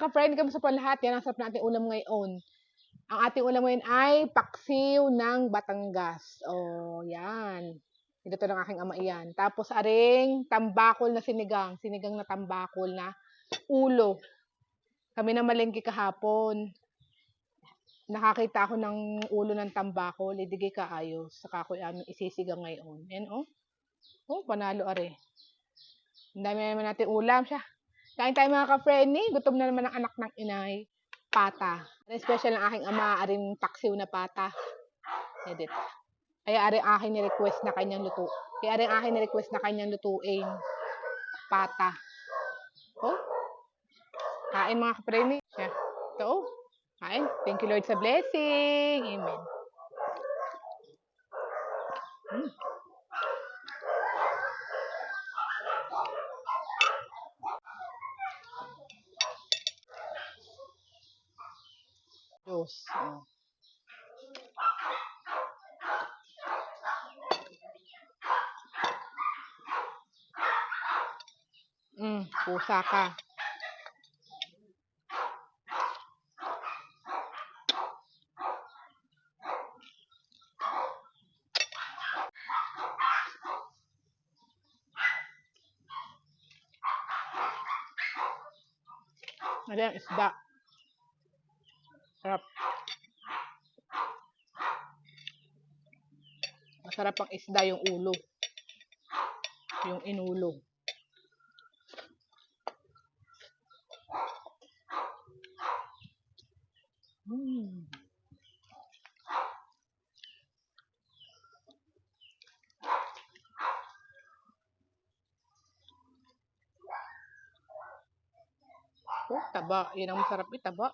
mga ka-friend, kamusta po lahat? Yan ang sarap nating ulam ngayon. Ang ating ulam ngayon ay paksiw ng Batangas. Oh, yan. Ito ng aking ama iyan. Tapos aring tambakol na sinigang. Sinigang na tambakol na ulo. Kami na malengke kahapon. Nakakita ako ng ulo ng tambakol. Idigay ka ayos. Saka ako aming isisigang ngayon. Yan oh. Oh, panalo are. Ang dami naman natin ulam siya. Kain tayo mga ka-friendly. Gutom na naman ang anak ng inay. Pata. Special ng aking ama, aring paksiw na pata. Edit. Kaya aring aking ni-request na kanyang luto. Kaya aring aking ni-request na kanyang lutuin. Pata. Oh. Kain mga ka-friendly. Siya. Ito oh. Kain. Thank you Lord sa blessing. Amen. Diyos. Oh. Pusa ka. Ayan, isda. Sarap. Masarap ang isda yung ulo. Yung inulo. Oh, taba. Yan ang masarap itaba.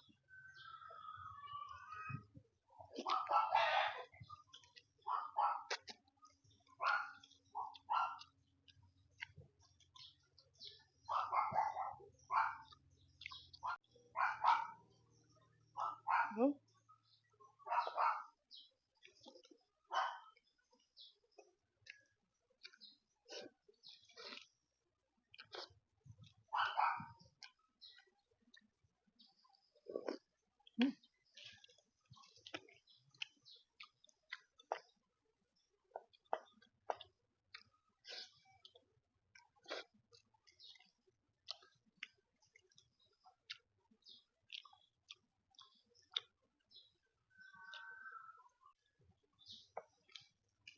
Oh.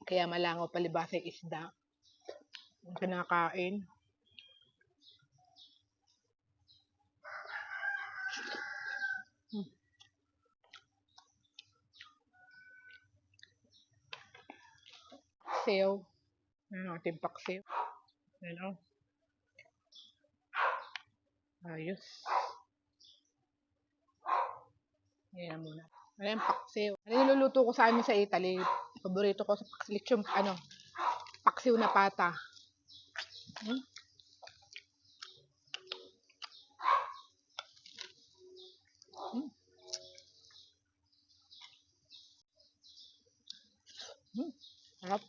Kaya malangaw palibasa yung isda. Yung kinakain. Paksiw. Ano ating paksiw. Ano? Ayos. Ayan muna. Ayan, paksiw. Ano yung niluluto ko sa amin sa Italy? Paborito ko sa lechon, paksiw na pata. Sarap.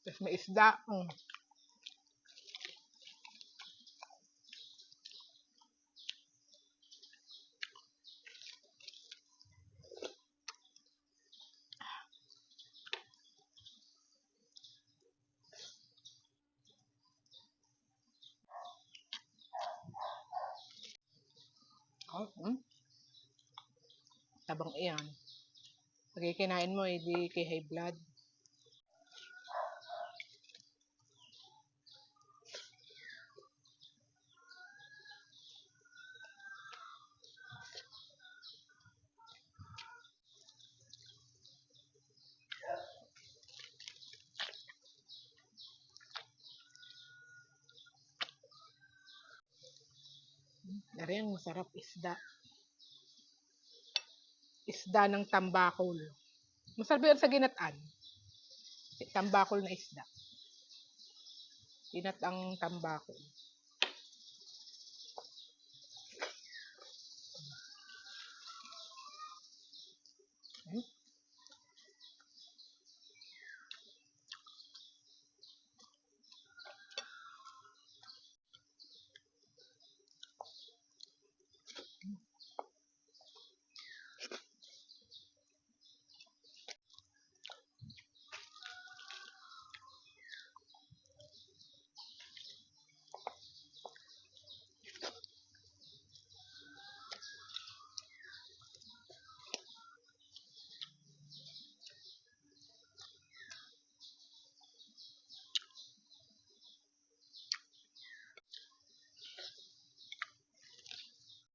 Tapos may isda. Tabang iyan. Pag kinain mo, hindi kay high blood. Dari ang masarap isda. Isda ng tambakol. Masarap yun sa ginataan. Tambakol na isda. Inat ang tambako.